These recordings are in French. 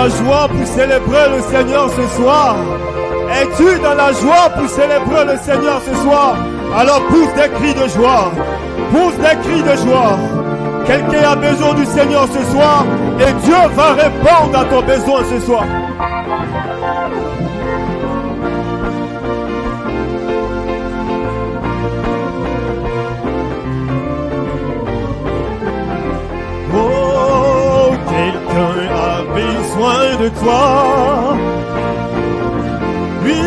la joie pour célébrer le Seigneur ce soir? Es-tu dans la joie pour célébrer le Seigneur ce soir? Alors pousse des cris de joie. Pousse des cris de joie. Quelqu'un a besoin du Seigneur ce soir et Dieu va répondre à ton besoin ce soir. Oh, quelqu'un a besoin de toi. Oui,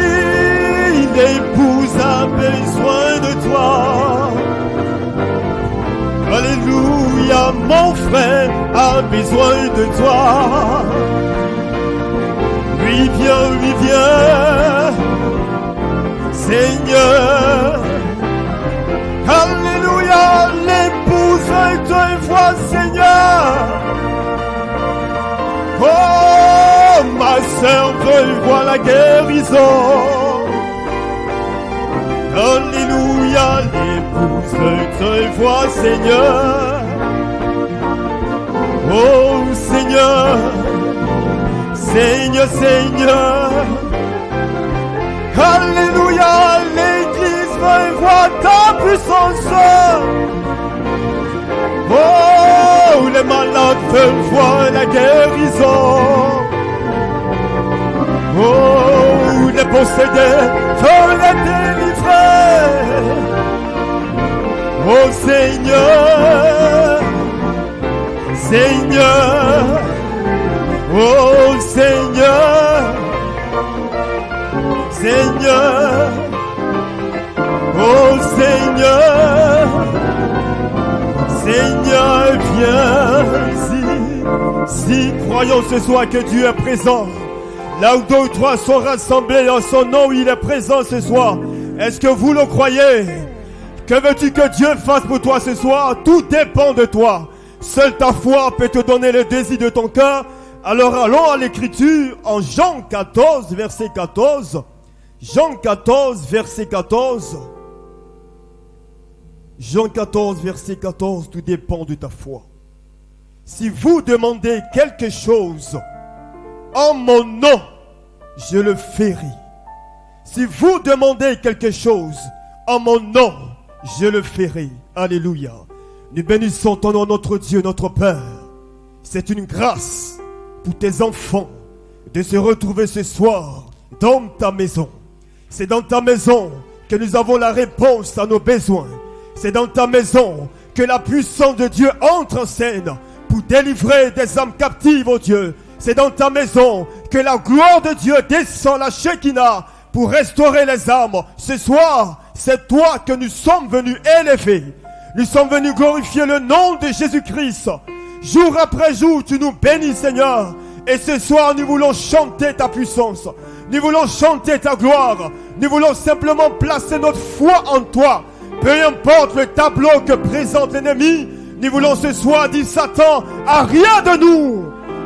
l'épouse a besoin de toi. Alléluia, mon frère a besoin de toi. Oui, viens, Seigneur. Alléluia, l'épouse te voit, Seigneur. Oh, ma sœur veut voir la guérison. Alléluia, l'épouse te voit, Seigneur. Oh, Seigneur, Seigneur, Seigneur. Alléluia, l'Église veut voir ta puissance. Oh, les malades veulent voir la guérison. Oh, les possédés veulent être délivrés. Oh Seigneur, Seigneur, oh Seigneur, Seigneur, oh Seigneur, Seigneur, viens si croyons ce soir que Dieu est présent. Là où 2 ou 3 sont rassemblés en son nom, il est présent ce soir. Est-ce que vous le croyez? Que veux-tu que Dieu fasse pour toi ce soir? Tout dépend de toi. Seule ta foi peut te donner le désir de ton cœur. Alors allons à l'écriture en Jean 14, verset 14. Jean 14, verset 14. Jean 14, verset 14, tout dépend de ta foi. Si vous demandez quelque chose en mon nom, je le ferai. Si vous demandez quelque chose en mon nom, je le ferai. Alléluia. Nous bénissons ton nom, notre Dieu, notre Père. C'est une grâce pour tes enfants de se retrouver ce soir dans ta maison. C'est dans ta maison que nous avons la réponse à nos besoins. C'est dans ta maison que la puissance de Dieu entre en scène pour délivrer des âmes captives, oh Dieu. C'est dans ta maison que la gloire de Dieu descend la Shekinah pour restaurer les âmes. Ce soir, c'est toi que nous sommes venus élever. Nous sommes venus glorifier le nom de Jésus-Christ. Jour après jour, tu nous bénis, Seigneur. Et ce soir, nous voulons chanter ta puissance. Nous voulons chanter ta gloire. Nous voulons simplement placer notre foi en toi. Peu importe le tableau que présente l'ennemi, nous voulons ce soir dire Satan à rien de nous.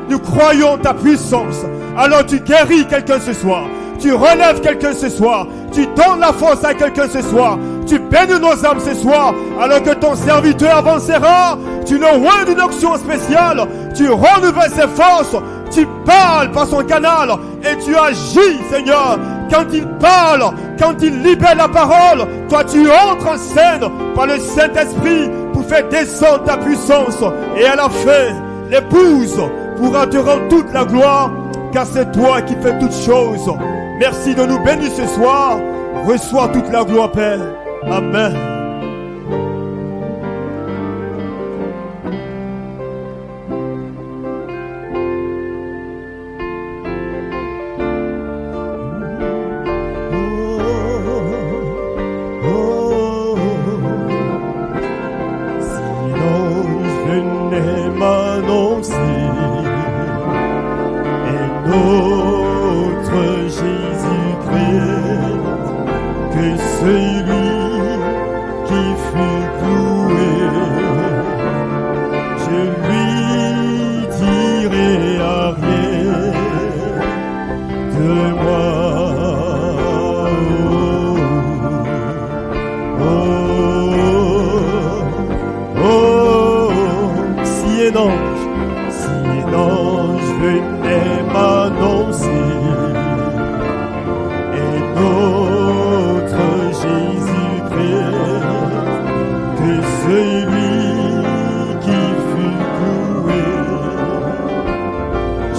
Nous croyons ta puissance. Alors tu guéris quelqu'un ce soir. Tu relèves quelqu'un ce soir. Tu donnes la force à quelqu'un ce soir. Tu bénis nos âmes ce soir. Alors que ton serviteur avancera, tu le rends d'une onction spéciale. Tu renouvelles ses forces. Tu parles par son canal. Et tu agis, Seigneur. Quand il parle, quand il libère la parole, toi tu entres en scène par le Saint-Esprit pour faire descendre ta puissance. Et à la fin, l'épouse pourra te rendre toute la gloire, car c'est toi qui fais toutes choses. Merci de nous bénir ce soir. Reçois toute la gloire, Père. Amen. Si un ange venait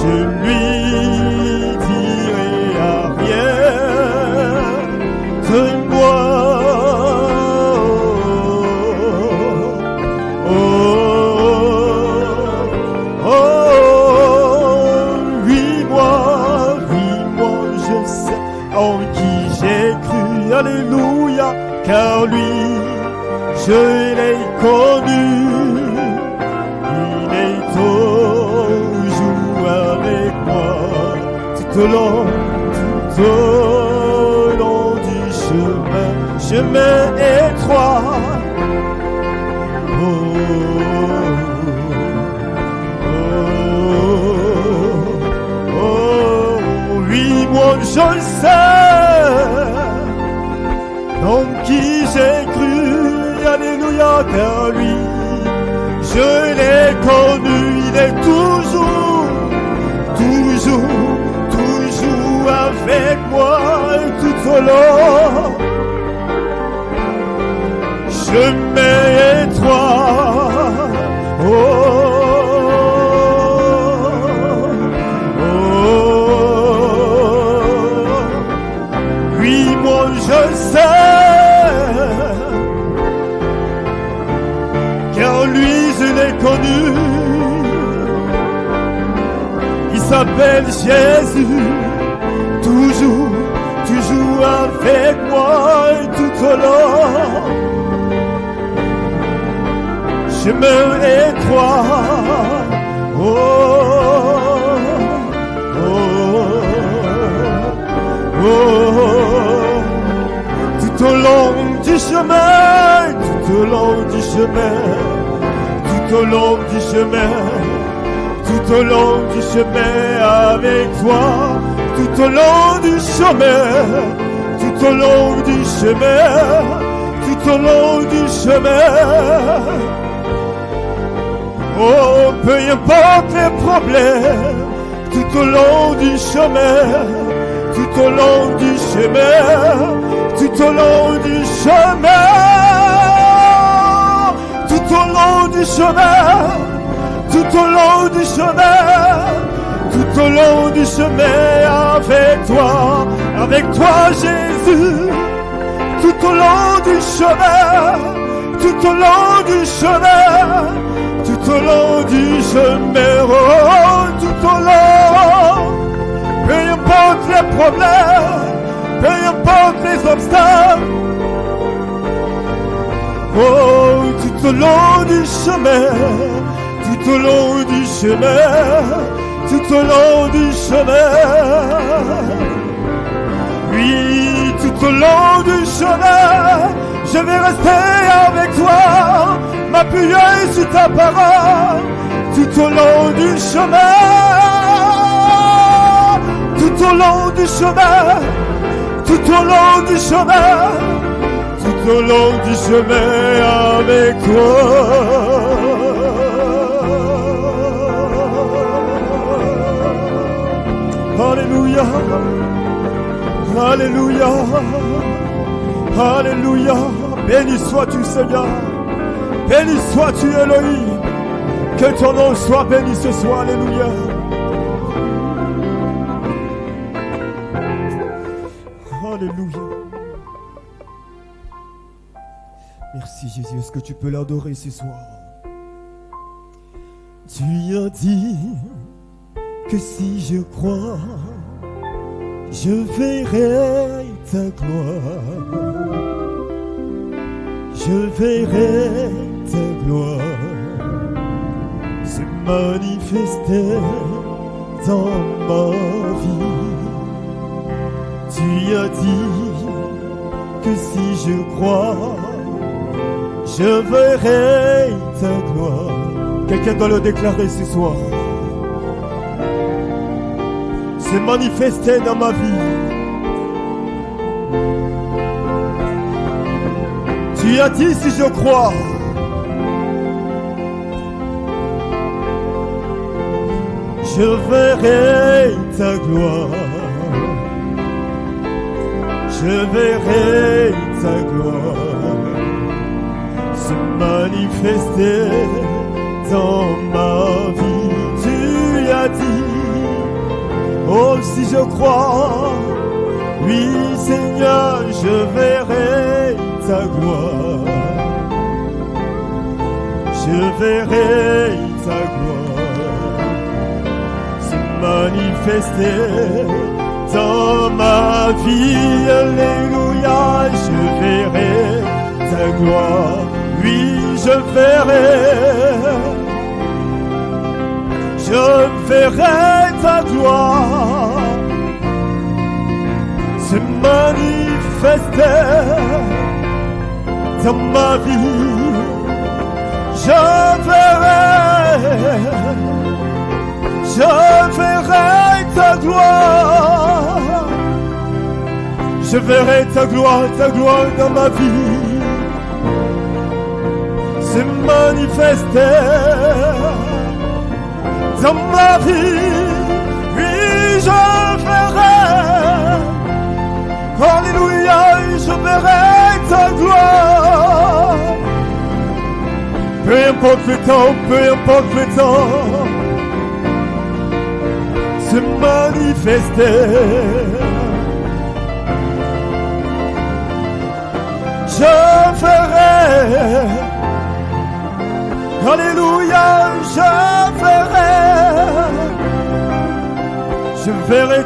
je lui dirai arrière de moi. Alléluia, car lui, je l'ai connu, il est toujours avec moi, tout au long du chemin étroit. Oui, moi je le sais. En qui j'ai cru, alléluia, car lui, je l'ai connu, il est toujours avec moi tout au long. Chemin étroit, oui, moi je sais. Car lui, je l'ai connu. Il s'appelle Jésus. Toujours avec moi tout au long. Chemin étroit. Tout au long du chemin, tout au long du chemin, tout au long du chemin, tout au long du chemin avec toi, tout au long du chemin, tout au long du chemin, tout au long du chemin. Oh, peu importe les problèmes, tout au long du chemin, tout au long du chemin, tout au long du chemin, tout au long du chemin, tout au long du chemin, tout au long du chemin avec toi Jésus, tout au long du chemin, tout au long du chemin, tout au long du chemin, oh, tout au long, peu importe les problèmes, peu importe les obstacles, oh, tout au long du chemin, tout au long du chemin, tout au long du chemin, oui, tout au long du chemin, je vais rester avec toi, m'appuyer sur ta parole, tout au long du chemin, tout au long du chemin, tout au long du chemin, tout au long du chemin avec toi. Alléluia, alléluia, alléluia, béni sois-tu Seigneur, béni sois-tu Elohim, que ton nom soit béni ce soir, alléluia. Alléluia. Merci Jésus, est-ce que tu peux l'adorer ce soir? Tu as dit que si je crois, je verrai ta gloire. Je verrai ta gloire se manifester dans ma vie. Tu as dit que si je crois, je verrai ta gloire. Quelqu'un doit le déclarer ce soir. Se manifester dans ma vie. Tu as dit si je crois, je verrai ta gloire. Je verrai ta gloire se manifester dans ma vie. Tu as dit Oh, si je crois, oui Seigneur, je verrai ta gloire. Je verrai ta gloire se manifester dans ma vie. Alléluia, je verrai ta gloire. Oui, je verrai ta gloire se manifester dans ma vie. Je verrai ta gloire. Je verrai ta gloire dans ma vie se manifester dans ma vie. Oui, je verrai. Alléluia, je verrai ta gloire. Peu importe le temps, se manifester. Je verrai. Alléluia, je verrai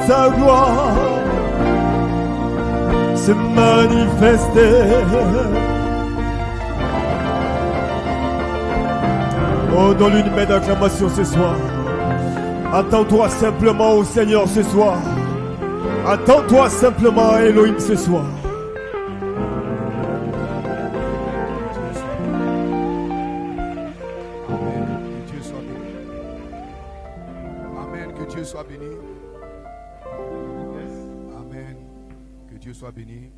ta gloire, se manifester. Oh, donne une main d'acclamation ce soir. Attends-toi simplement au Seigneur ce soir. Attends-toi simplement à Elohim ce soir. Soit béni. Amen. Que Dieu soit béni.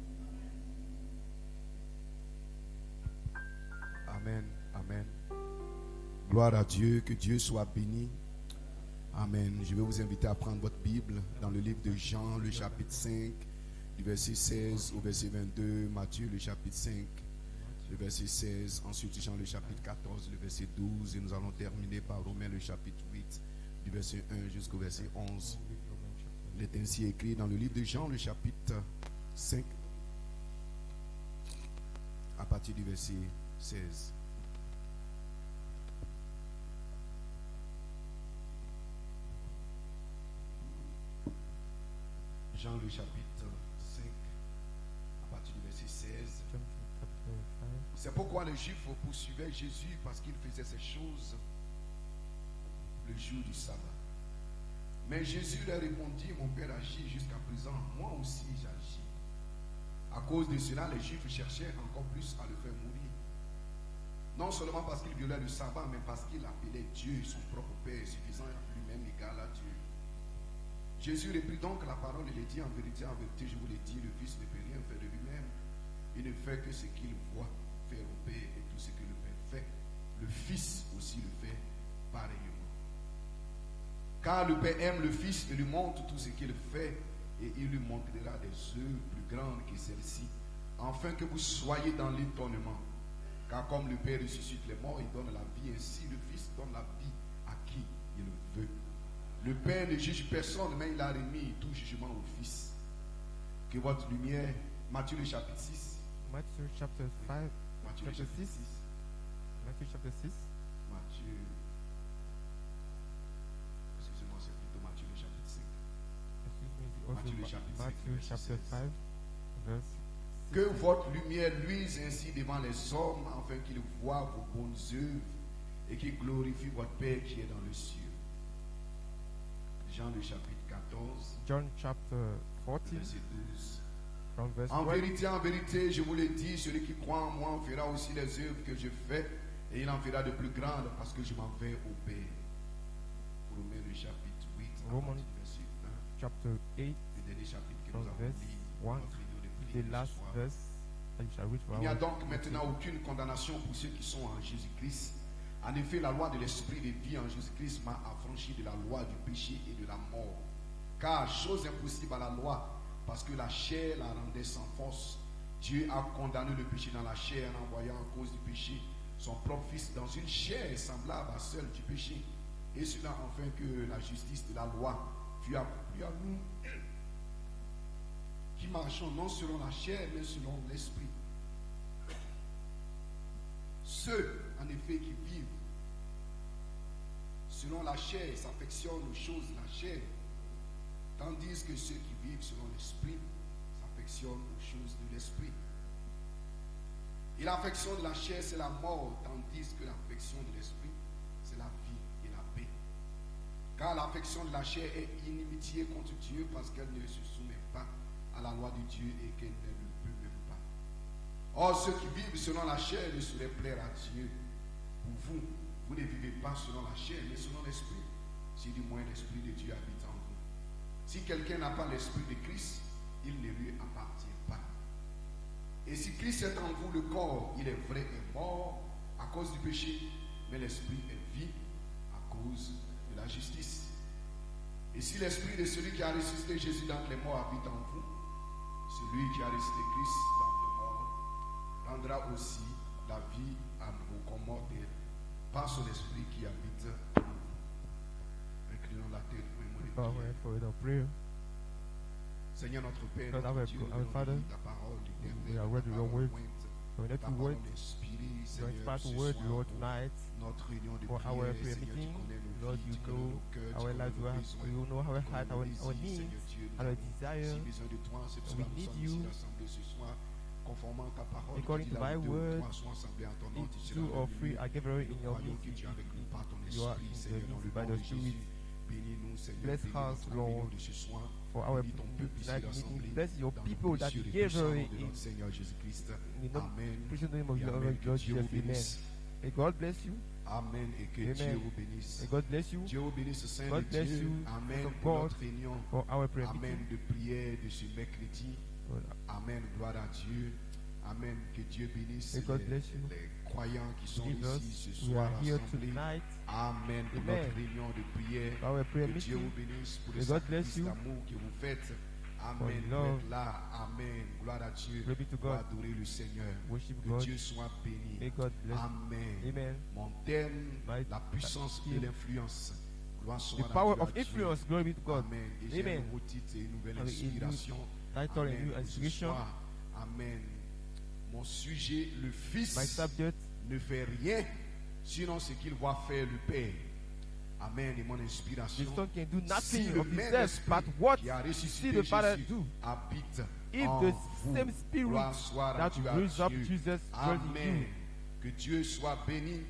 Amen. Amen. Gloire à Dieu. Que Dieu soit béni. Amen. Je vais vous inviter à prendre votre Bible dans le livre de Jean, le chapitre 5, du verset 16 au verset 22. Matthieu, le chapitre 5, le verset 16. Ensuite, Jean, le chapitre 14, le verset 12. Et nous allons terminer par Romains, le chapitre 8. Du verset 1 jusqu'au verset 11. Il est ainsi écrit dans le livre de Jean, le chapitre 5, à partir du verset 16. Jean, le chapitre 5, à partir du verset 16. C'est pourquoi les Juifs poursuivaient Jésus parce qu'il faisait ces choses le jour du sabbat. Mais Jésus leur répondit: mon Père agit jusqu'à présent, moi aussi j'agis. À cause de cela, les Juifs cherchaient encore plus à le faire mourir. Non seulement parce qu'il violait le sabbat, mais parce qu'il appelait Dieu son propre Père, suffisant lui-même égal à Dieu. Jésus reprit donc la parole et les dit: en vérité, je vous l'ai dit, le Fils ne peut rien faire de lui-même. Il ne fait que ce qu'il voit faire au Père, et tout ce que le Père fait, le Fils aussi le fait pareillement. Car le Père aime le Fils et lui montre tout ce qu'il fait, et il lui montrera des œuvres plus grandes que celles-ci, afin que vous soyez dans l'étonnement. Car comme le Père ressuscite les morts, il donne la vie, ainsi le Fils donne la vie à qui il le veut. Le Père ne juge personne, mais il a remis tout jugement au Fils. Que votre lumière, Matthieu le chapitre 6. Matthew chapter 5, Matthieu chapter 6. Matthew chapter 6. Matthieu. Excusez-moi, c'est plutôt Matthieu le chapitre 5. Matthieu le chapitre 5, Matthew chapter 5, verse. Que votre lumière luise ainsi devant les hommes, afin qu'ils voient vos bonnes œuvres et qu'ils glorifient votre Père qui est dans le ciel. Jean le chapitre 14. John chapter 14, verset 12. from verse En 12. vérité, je vous le dis, celui qui croit en moi fera aussi les œuvres que je fais, et il en fera de plus grandes, parce que je m'en vais au Père. Romains le chapitre 8, Romans verset 1. chapter 8, Le dernier chapitre que from nous avons verse lu. 1 notre réunion de to prière the ce last soir. verse that you shall read for Il n'y a our donc maintenant aucune condamnation pour ceux qui sont en Jésus-Christ. En effet, la loi de l'esprit de vie en Jésus-Christ m'a affranchi de la loi du péché et de la mort. Car, chose impossible à la loi, parce que la chair la rendait sans force, Dieu a condamné le péché dans la chair en envoyant à cause du péché son propre Fils dans une chair semblable à celle du péché, Et cela afin que la justice de la loi fût accomplie à nous, qui marchons non selon la chair, mais selon l'esprit. Ceux, en effet, qui vivent selon la chair s'affectionnent aux choses de la chair, tandis que ceux qui vivent selon l'esprit s'affectionnent aux choses de l'esprit. Et l'affection de la chair, c'est la mort, tandis que l'affection de l'esprit, c'est la vie et la paix. Car l'affection de la chair est inimitié contre Dieu parce qu'elle ne se soumet pas à la loi de Dieu et qu'elle ne le peut même pas. Or, ceux qui vivent selon la chair ne sauraient plaire à Dieu. Pour vous, vous ne vivez pas selon la chair, mais selon l'esprit. Si du moins l'esprit de Dieu habite en vous. Si quelqu'un n'a pas l'esprit de Christ, il ne lui appartient pas. Et si Christ est en vous, le corps, il est vrai, est mort à cause du péché, mais l'esprit est vie à cause de la justice. Et si l'esprit de celui qui a ressuscité Jésus d'entre les morts habite en vous, celui qui a ressuscité Christ d'entre les morts rendra aussi la vie à vos corps mortels par son esprit qui habite en vous. Inclinons la tête pour prayer. Seigneur notre Père, Lord, notre Dieu, our Father, ta parole, we are ready with your word. So let ta your parole word, inspirée, your Seigneur, inspired ce word, soir, Lord, pour tonight, notre réunion de for our prière, prayer Seigneur, tu meeting. connais nos Lord, vies, you tu connais know nos cœurs, tu our connais lives, nos besoins, you know our tu heart, connais our nos désirs, needs, Seigneur Dieu, our nous desires. avons si besoin de toi, c'est pour We cela que nous need sommes you. ici rassemblés ce soir, conformément à ta parole, According qui dit to là thy où deux ou word, trois sont assemblés en ton nom, if tu seras two dans or le three milieu. are gathered Nous in your croyons que midst, tu es avec nous par ton you are esprit, in Seigneur, the dans le midst by nom the de Spirit. Jésus. Bénis-nous, Seigneur, Bless bénis us, notre Lord, réunion de ce soir. for our Bénis ton peuple ici tonight rassemblé meeting. Bless your dans le people that précieux et gather puissant nom de in notre Seigneur Jésus-Christ. the Amen. precious name of Et your amen. Que Lord Dieu Jesus. vous Amen. bénisse. May God bless you. Amen. Et que Amen. Dieu vous bénisse. May God bless you. Dieu vous bénisse, Saint God de bless Dieu. you, Amen. of Pour God, notre réunion. for our prayer Amen. meeting. De prière de ce mercredi. Lord, Amen. Gloire à Dieu. Amen. Que Dieu bénisse May God bless you. les croyants qui sont Jesus, ici ce we soir are here rassemblés. tonight. Amen. Pour Amen. notre réunion de prière. For our prayer Que Dieu vous meeting. bénisse pour le May God bless sacrifice you d'amour que vous faites. Amen. for Vous love. êtes là. Amen. Gloire à Dieu. Glory be to Pour God. adorer le Seigneur. Worship Que God. Dieu soit béni. May God bless. Amen. Amen. Mon thème, My la puissance de l'influence. Gloire The soit power à of Dieu. influence. Glory be to God. Amen. Et j'ai un Amen. nouveau titre et une nouvelle Avec une inspiration. title and Amen. new Pour ce inspiration. soir. Amen. Mon sujet, le My Fils subject, ne fait rien sinon ce qu'il voit faire le Père. Amen. Et mon the inspiration. Son can do Si nothing le of même himself, esprit but what qui a see ressuscité the Father Jésus do. habite If en the vous. same Spirit Gloire soit à that Dieu, raised up Dieu. Jesus dwells in Amen. you. Que Dieu soit béni.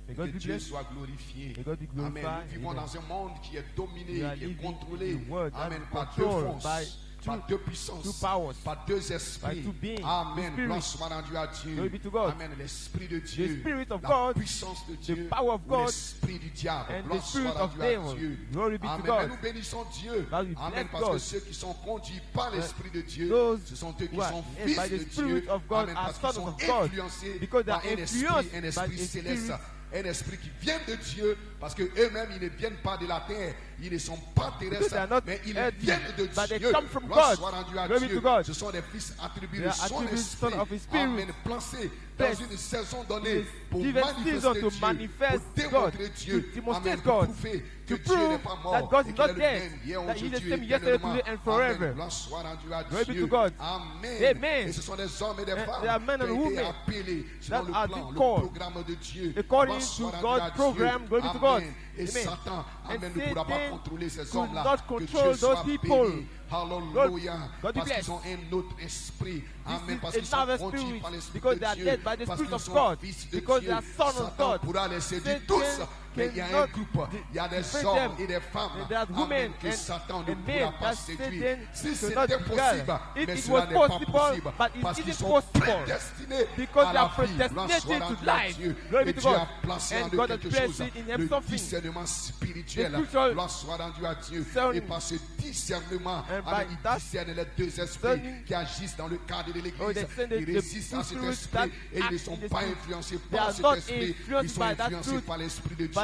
May Que God be Dieu blessed. soit glorifié. May God be Amen. glorified. Nous vivons Amen. dans un monde qui est dominé, We are qui est living contrôlé. in a world that Amen. is Par deux controlled forces, by par deux puissances, two powers, par deux esprits. by two beings, Amen. two spirits. Gloire soit rendue à Dieu. Glory be to God. Amen. L'esprit de Dieu, The Spirit of la God, puissance de Dieu, power of ou God, l'esprit du diable. and the Gloire spirit soit of rendue à devil. Dieu. Glory be to Amen. God. Mais nous bénissons Dieu. That we Amen. bless Parce que God. ceux qui sont conduits par l'esprit de Dieu, Those ce sont eux qui who are sont led fils by the de Spirit Dieu. of God Amen. are Parce qu'ils sons sont of God. influencés Because they par are un esprit influenced by a céleste. spirit. Un esprit qui vient de Dieu, parce que eux-mêmes ils ne viennent pas de la terre, ils ne sont pas Because terrestres, they are not mais ils earthly, viennent de but they Dieu. come from Gloire God. soit rendue à Glory be Dieu. to God. Ce sont des fils attribués They de are son attributed esprit. son of his spirit. Amen. Placés dans Placed une saison donnée in pour given manifester season to Dieu, manifest pour démontrer God, Dieu, to demonstrate Amen, pour God, prouver que to Dieu n'est prove pas mort, that God et is qu'il est not le dead, même hier, that he is the aujourd'hui, same yesterday, éternellement. today, and forever. Amen. Gloire soit rendue à Glory be Dieu. to God. Amen. Amen. Et ce sont des hommes et des And femmes there are men qui and ont été women appelés selon that le are plan, being le called programme de Dieu. according Gloire to soit rendue God's à Dieu. program. Glory be to God. Amen. Et Amen. Satan, And Amen, ne pourra pas Satan contrôler ces could hommes-là. not Que control Dieu those soit people. béni. Hallelujah. God be Parce qu'ils blessed. ont un autre esprit. Amen. Parce This qu'ils is sont another conduits spirit, par l'esprit because de they are Dieu. led by the Parce Spirit qu'ils of sont God, fils de because Dieu. they are sons of Satan God. pourra les séduire Satan tous. Mais il y a un cannot groupe. Il y a des defeat hommes them. et des femmes. And there are Amen. women Que Satan ne and pourra men pas that séduire. Satan Si cannot c'était beguile. possible, If mais it cela was n'est pas possible, possible. but it Parce qu'ils isn't sont possible. prédestinés Because à they la are vie. Gloire predestinated soit to rendue à life. Dieu. Glory Et be to Dieu God. a placé en And eux God has quelque placed chose. in him Le something. discernement spirituel. The spiritual Gloire soit rendue à Dieu. discerning. Et par ce discernement, And amen, by il that discerne les deux esprits discerning, qui agissent dans le cadre de oh, l'église. they send Ils the résistent à cet spirits esprit that et ils ne act sont in the pas spirit. influencés They par are cet not esprit. Ils influenced sont by that influencés truth, par l'esprit de by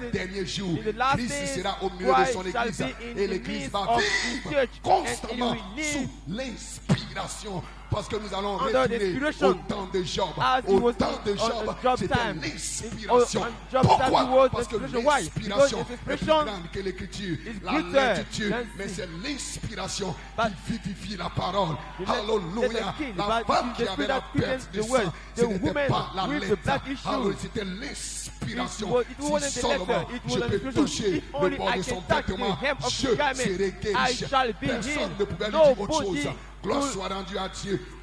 les derniers jours, in the last Christ days, sera au milieu de Christ son shall église be in et the l'église midst va of his vivre church, constamment and it will sous live l'inspiration. Parce que nous allons under the retourner inspiration. au temps de Job. As he Au was temps de on Job, Job's c'était time. l'inspiration. On Job's time, he Pourquoi? was Parce que inspiration. Why? l'inspiration Because his est plus inspiration grande que l'écriture. is La greater lecture, than mais sin. c'est l'inspiration But qui vivifie la parole. let Alléluia. the king, La but femme the qui avait spirit la that quickens perte de the word, sang, the ce n'était woman pas la with the lettre. black issue. Alors c'était l'inspiration. It wasn't Si the letter, seulement it je was an peux inspiration. toucher If le only bord I de son can touch the vêtement, hem of je his garment, serai I guéri. shall be Personne healed. ne pouvait lui dire autre Nobody chose. Gloire could soit rendue à Dieu.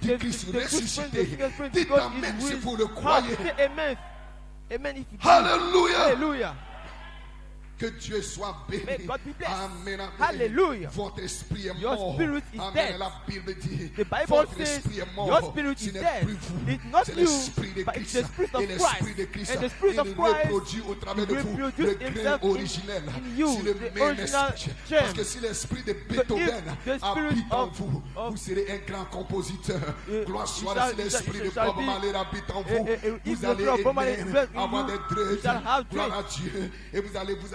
du Christ ressuscité. Dites Amen si vous le croyez. Amen. Amen if you do. Alléluia. Hallelujah. Que Dieu soit béni. May God be blessed. Amen. Amen. Hallelujah. Votre esprit est Your mort. spirit is Amen. dead. La Bible dit, The Bible votre says esprit est mort. your spirit Ce is n'est dead. plus vous. It's not C'est you, l'esprit de but it's Christ. the spirit of Et l'esprit Christ. de Christ, And the spirit of il Christ reproduit au travers de vous reproduce le grain himself originel. in you, C'est le the même original esprit. gem. Parce que si l'esprit de if Beethoven the spirit habite en of- vous, of- vous serez un grand compositeur. Gloire soit shall- si l'esprit de shall Bob be- Marley habite en vous. if Vous the allez spirit of Bob Marley aimer dwells in avoir you, des you shall have dreads. Gloire dreams. à Dieu. Et vous allez vous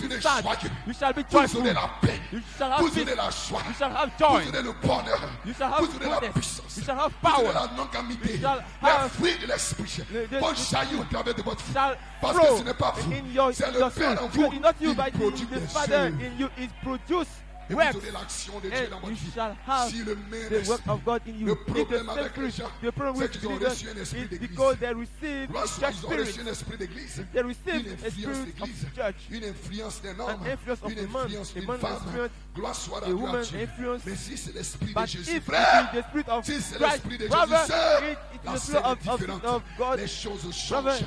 going vous to serez stand. joyeux. You shall be Vous joyful. aurez la paix. You shall have Vous peace. aurez la joie. You shall have Vous joy. aurez le bonheur. You shall have Vous aurez la goodness. puissance. You shall have Vous aurez power. la non-gamité. You shall Les have- fruits de l'esprit vont jaillir au travers de votre vie. Shall Parce que flow ce n'est pas vous. in your C'est le soul. Père en vous. It's not you, Il but produit the des Father œuvres. in you is produce Et vous works. aurez l'action de Dieu dans And votre you vie. shall have Si le main the work of God in you. Le If the problème same avec les spirit, gens, the problem c'est with qu'ils ont believers reçu un esprit is d'église. because they receive a Lorsqu'ils church ont reçu spirit. un esprit d'église, They une receive a influence spirit d'église, of church. une influence d'un homme, An influence of une a man, influence a d'une man femme. influence, Gloire soit à a Dieu. woman à Dieu. influence. Mais si c'est l'esprit de But Jésus, if it frère, is the spirit of si c'est Christ, l'esprit de brother, Jésus, sœur, it's la the scène spirit est différente. of God. Les choses Brother, changent.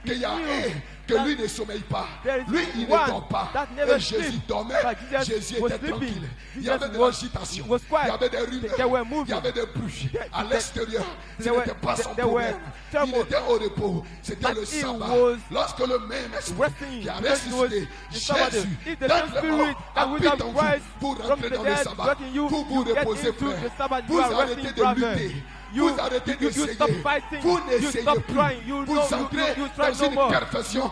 qu'il y a un que lui ne sommeille pas. There is Lui, il ne one dort pas. that never Et Jésus sleeps. dormait. But Jesus Jésus was était sleeping. tranquille. Il y Jesus avait de was- l'agitation. was quiet. Il y avait des They were rumeurs. moving. Il y avait des bruits. À l'extérieur, ce There were- n'était pas son there were problème. Il turmoil. était au repos. C'était But le it sabbat. was Lorsque le même esprit resting. qui a Because it was ressuscité the Sabbath. Jésus If the dans same le spirit mort that would habite have en vous, rise vous from rentrez the dans le dead, sabbat. working you, Vous vous you get reposez, into frère. the Sabbath, Vous you are arrêtez resting, de brother. lutter. You Vous arrêtez stop d'essayer. fighting. Vous You n'essayez stop plus. trying. You Vous know, entrez you try dans no une more. perfection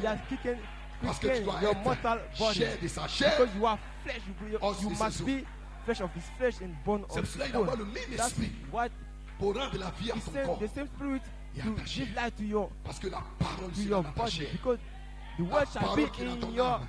He has quickened Parce que tu dois your être mortal body. chair de sa chair. Because you are flesh, Os you de must ses be flesh of his flesh and bone C'est of pour cela his qu'il envoie bone. le même That's esprit what pour rendre la vie à ton corps. the same spirit Et to attaché. give life to your Parce que la parole to sera your dans ta body. chair. Because the La word shall parole be qui est dans in ton your âme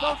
sans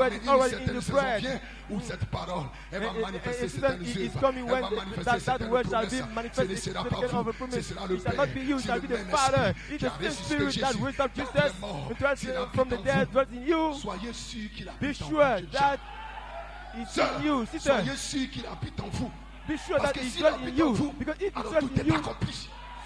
word is already in the bread. Où cette parole, elle va And manifester it's certaines coming œuvres. when Elle va manifester that certaines word shall be promesses. manifested. Ce ne sera Of pas a vous, promise. ce sera le It shall Père. not be you, it Si shall le be the même Father. esprit It's qui a the same ressuscité spirit that Jésus, raised up qui a Jesus fait mort, and twice qu'il habite from the en dead, vous. dwelt in you. Soyez sûr qu'il Be habite en sure vous. that it's in you, sister. Soyez sûr qu'il habite en vous. Be sure Parce that que it's s'il dwelt in habite en you. vous, Because if it alors dwells tout in est you, accompli.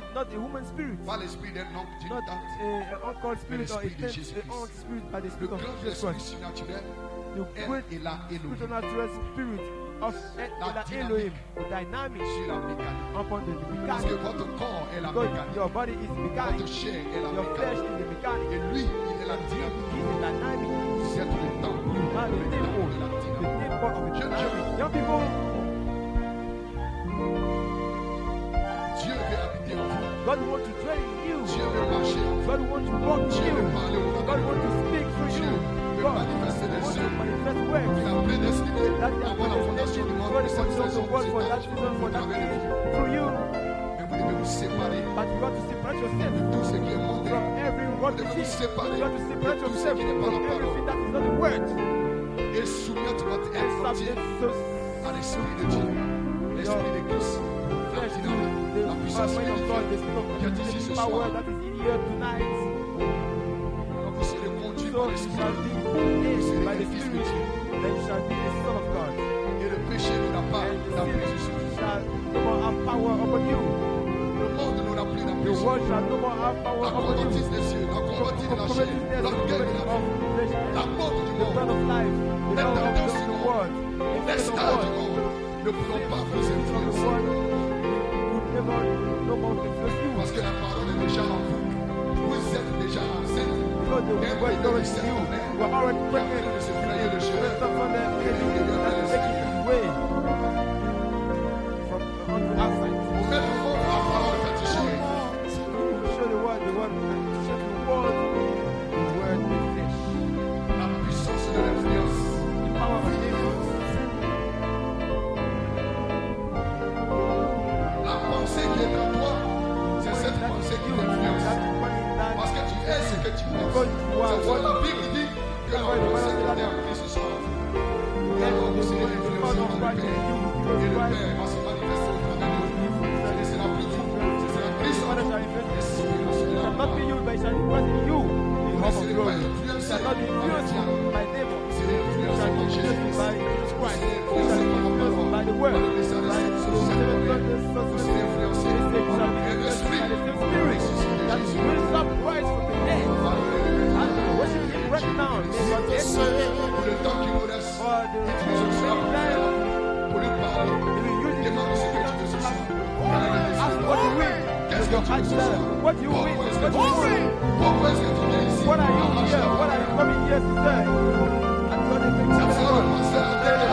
spirit, not a woman spirit, Pas l'esprit d'un homme d'une not tante. a uncalled spirit or a l'esprit de Jésus-Christ. spirit by the Le spirit of grand Jesus esprit Christ. surnaturel, The elle great est là, Elohim. supernatural spirit of Elohim, the dynamic sur la mécanique. upon the Parce que mechanic. votre corps est la Because mécanique. your body is mechanic, Votre chair est la your flesh mécanique. is the mechanic. Et lui, il est la dynamique. He is the dynamic. Vous êtes le temple. You are the Le temple, temple de la the dynamique. temple of the dynamic. Young people, Dieu veut habiter en vous. God wants to dwell in you. Dieu veut marcher en vous. God wants to walk in Dieu you. veut parler au God travers de wants to vous. speak through Dieu you. veut God manifester les wants to œuvres manifest qu'il works a prédestiné that He has avant la fondation predestinated du monde before pour the cette foundation of saison the world for that des season, for au that travers de vous. through you. Mais vous devez vous séparer But you got to separate yourself de tout ce qui est monté. from every Vous wrong devez vous thing. séparer You got to de separate tout ce yourself qui n'est pas from la parole. everything that is not the word. Et soumettre votre And être entier submit so à l'Esprit de Dieu, l'Esprit de Christ, la flesh to dynamique, the la puissance mind of God, the spirituelle qui est ici ce spirit of power soir. that is in here tonight. Quand vous serez conduit So par you l'Esprit, shall be led by the Spirit, then you shall be the Son of God. et le péché n'aura pas And the d'emprise sur sin vous. shall no more have power upon you. Le monde n'aura plus The d'emprise sur world vous. shall no more have power La upon you. convoitise des cieux, la convoitise de la chair, Covetousness, l'orgueil de la vie, flesh, la mort du the bread monde, of life, the Les love of tendances the du world, les the spirit of stars the du world, monde ne pourront pas vous the spirit of the influencer. world would never no more influence you. Parce que la parole est déjà en vous. Vous êtes déjà enceinte. Because the word is already in you. You are already Qui est en train pregnant. de se frayer le chemin. Some from the enemy that is taking his way from unto outside. Pour mettre au monde la parole fétichée. Show the word, show the word with flesh. La puissance de l'influence. The power of influence. La pensée qui est en toi, c'est cette pensée qui t'influence. Parce que tu es ce que tu penses. C'est pourquoi la Bible dit que la pensée qui est en Christ ce soir. Et alors vous serez influencés par le Père. Et le Père va se manifester au travers de vous. Ce sera plus vous. Ce sera Christ en vous. Et si vous serez Shall not be you, but it shall be present in you. The hope of glory. It shall not be influenced by neighbor. vous serez It shall be influencés par influenced by Jésus. Jesus Christ. It shall be influenced by the word. By the seven brothers, Vous sisters. serez It influencés shall be par influenced by the same l'Esprit. spirit that raised up Christ from the dead. And worship him right now. May God bless you. Pour le temps qui nous reste, For the utilisons cela pour time, pour lui parler. we will use it. Demande ce que tu veux ce soir. Ask what you will. Qu'est-ce que tu veux ce soir? What you will. Pourquoi est-ce What que you tu will. viens? Pourquoi est-ce que tu viens ici? What are you À here? marcher. What are you coming here to say? And God is Ça saying, sera le pasteur à déclarer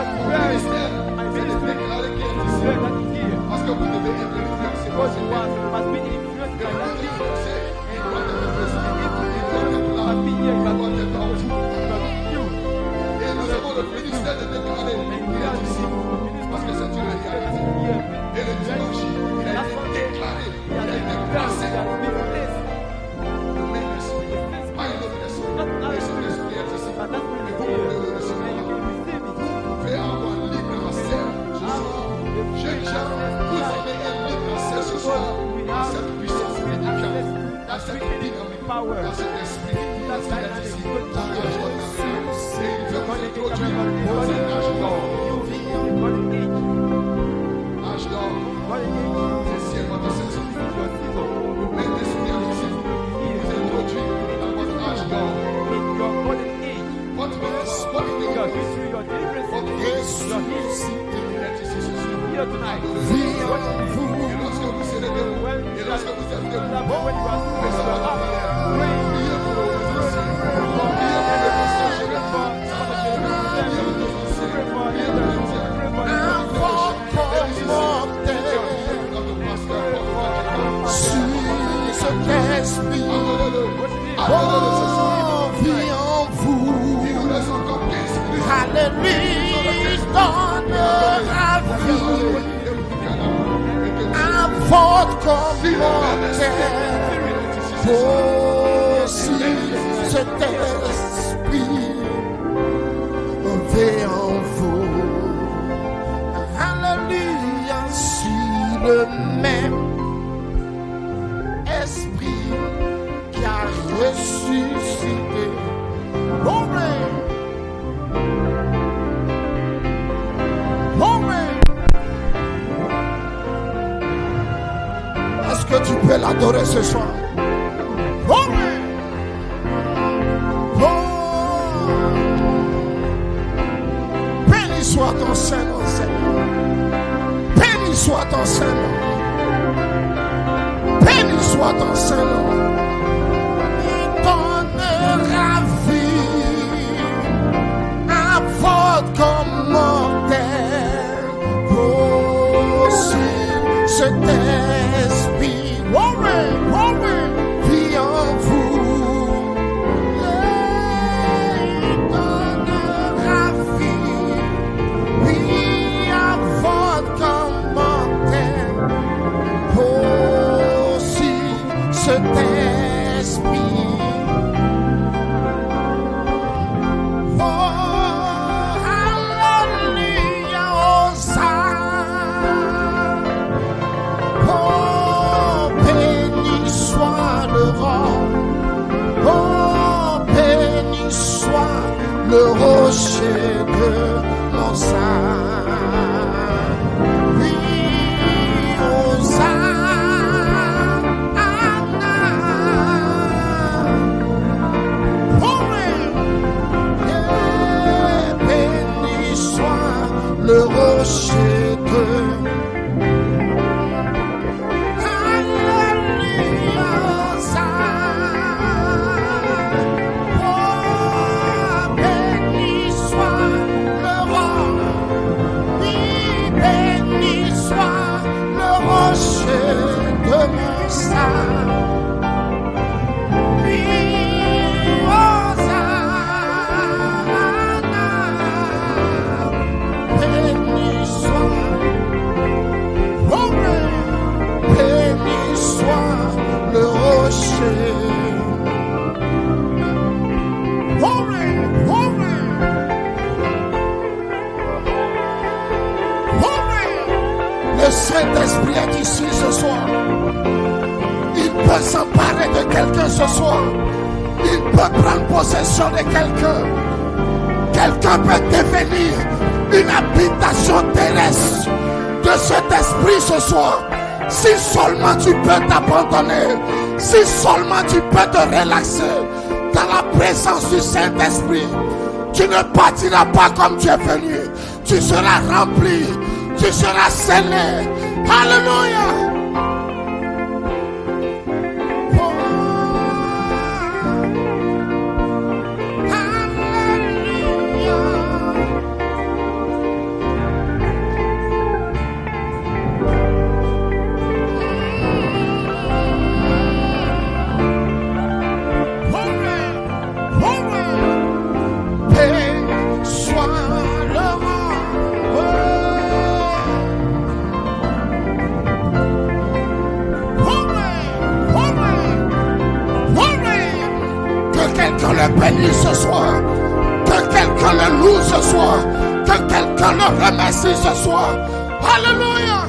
mon ministère. C'est de déclarer qui est ici. "Where that is here." Parce que vous devez être influencé par Because ce you Père. must be influenced Et by vous that êtes thing. influencé. Il doit être présent. Il doit être là. Must be here. Il Must doit être en vous. be you. Et nous avons le ministère de déclarer And qu'il you est are ici. Parce que c'est une réalité. here. Et le dimanche, il a été déclaré. He Il has a été been placé. blessed. He has been blessed. Le même esprit. Pas un autre esprit. Et son esprit est ici. And that's what Et you vous hear. pouvez le And recevoir. you can receive it. Vous pouvez avoir libre accès ce soir. Jeunes gens, vous avez un libre accès ce soir à cette puissance médicale, à cette dynamique, à cet esprit, à ce qu'il est ici. Engage votre carrière. Et il veut vous introduire dans un âge d'or. God is age. Âge d'or. God is age. C'est si votre saison. Your season. Le même esprit est ici. Vous introduit dans votre âge d'or. In your golden age. Votre victoire, votre Your délivrance, victory, your deliverance, votre your healing. il est ici ce soir. Here tonight. Et lorsque vous serez debout, et lorsque vous êtes debout, When you are faites ça par prière. Priez pour vos anciens. Priez pour les anciens. Priez pour les anciens. Priez pour les Sur cet esprit, Adorez-le ce soir. vie en vous. Il nous reste encore 15 minutes. Alléluia, donne la vie Et vous dites que à votre commentaire. Aussi cet esprit vit en vous. Alléluia, si le même esprit qui a ressuscité. Glory. Glory. Est-ce que tu peux l'adorer ce soir? Glory. Oh. Béni soit ton Saint-Nom, Seigneur. Béni soit ton Saint-Nom. Béni soit ton Saint-Nom. Il donnera vie à votre commentaire. Aussi, cet esprit, vie en vous. Il donnera vie, vie à votre commentaire. Aussi, cet esprit. Oh, hallelujah, Hosanna. Oh, béni soit le roi. Oh, béni soit le rocher de mon salut. Oui, Hosanna. Oh, oui. Béni soit le rocher de Le Saint-Esprit est ici ce soir. Il peut s'emparer de quelqu'un ce soir. Il peut prendre possession de quelqu'un. Quelqu'un peut devenir une habitation terrestre de cet esprit ce soir. Si seulement tu peux t'abandonner, si seulement tu peux te relaxer dans la présence du Saint-Esprit, tu ne partiras pas comme tu es venu. Tu seras rempli, tu seras scellé. Alléluia. Bénis ce soir, que quelqu'un le loue ce soir, que quelqu'un le remercie ce soir. Alléluia.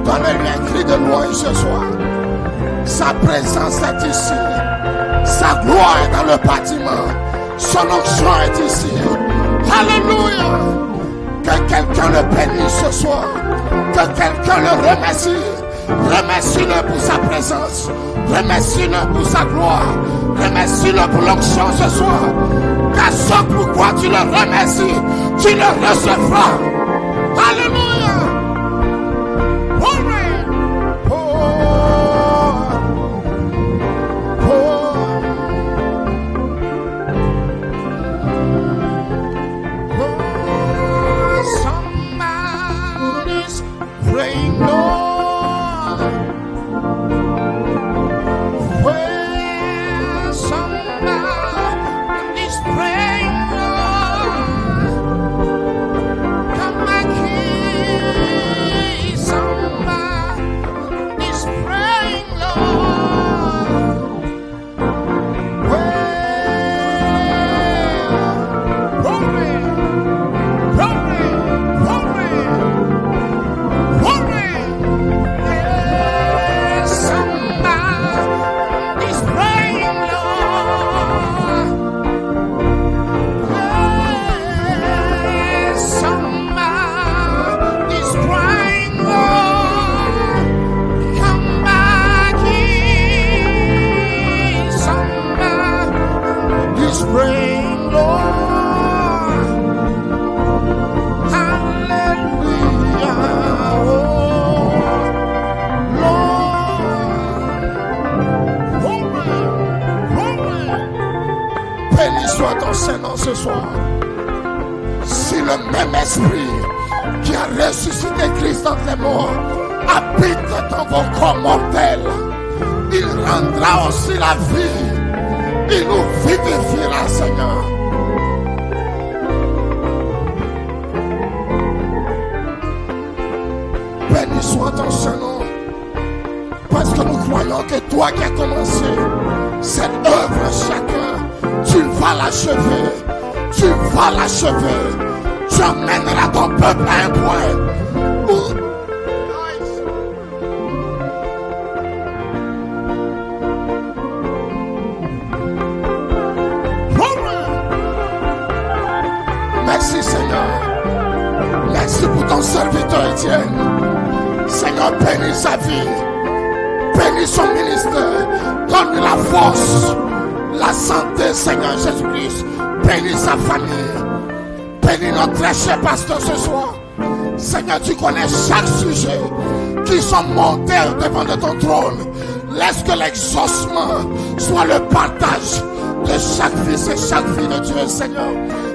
Donne-lui un cri de louange ce soir. Sa présence est ici. Sa gloire est dans le bâtiment. Son onction est ici. Alléluia. Que quelqu'un le bénisse ce soir. Que quelqu'un le remercie. Remercie-le pour sa présence. Remercie-le pour sa gloire. Remercie-le pour l'onction ce soir. Car ce pourquoi tu le remercies, tu le recevras. Alléluia. Somebody's praying, Lord. Where somebody's praying, Lord. Come back here. Somebody's praying, Lord. Where glory, glory, glory, glory. Yes, somebody's praying, Lord. Yes, somebody's crying, Lord. Come back here. Somebody's praying, Lord. Hallelujah. Oh, Lord. Glory, glory. Béni soit ton Saint-Nom ce soir. Si le même esprit qui a ressuscité Christ d'entre les morts habite dans vos corps mortels, il rendra aussi la vie. Il nous vivifiera, Seigneur. Béni soit ton Saint-Nom. Parce que nous croyons que toi qui as commencé cette œuvre chacun, tu vas l'achever. Tu vas l'achever. Tu emmèneras ton peuple à un point où merci Seigneur. Merci pour ton serviteur Étienne. Seigneur, bénis sa vie. Bénis son ministère. Donne-lui la force, la santé, Seigneur Jésus-Christ. Bénis sa famille. Bénis notre très cher pasteur ce soir. Seigneur, tu connais chaque sujet qui sont montés devant de ton trône. Laisse que l'exaucement soit le partage de chaque fils et chaque fille de Dieu, Seigneur.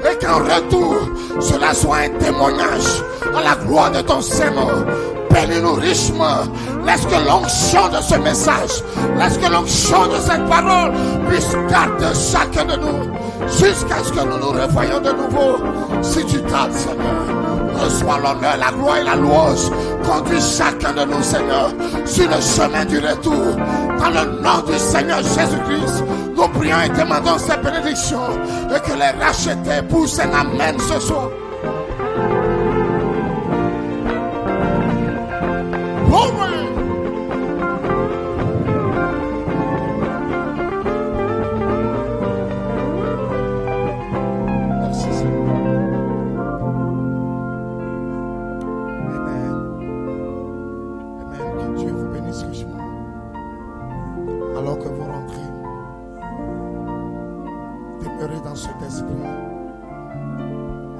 Et qu'en retour, cela soit un témoignage à la gloire de ton Seigneur. Bénis-nous richement. Laisse que l'onction de ce message, laisse que l'onction de cette parole puisse garder chacun de nous jusqu'à ce que nous nous revoyions de nouveau. Si tu tardes, Seigneur, reçois l'honneur, la gloire et la louange. Conduis chacun de nous, Seigneur, sur le chemin du retour. Dans le nom du Seigneur Jésus-Christ, nous prions et demandons ces bénédictions et que les rachetés poussent un amen ce soir. Glory! Merci Seigneur. Amen. Amen. Que Dieu vous bénisse richement. Alors que vous rentrez, demeurez dans cet esprit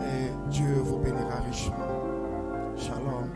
et Dieu vous bénira richement. Shalom.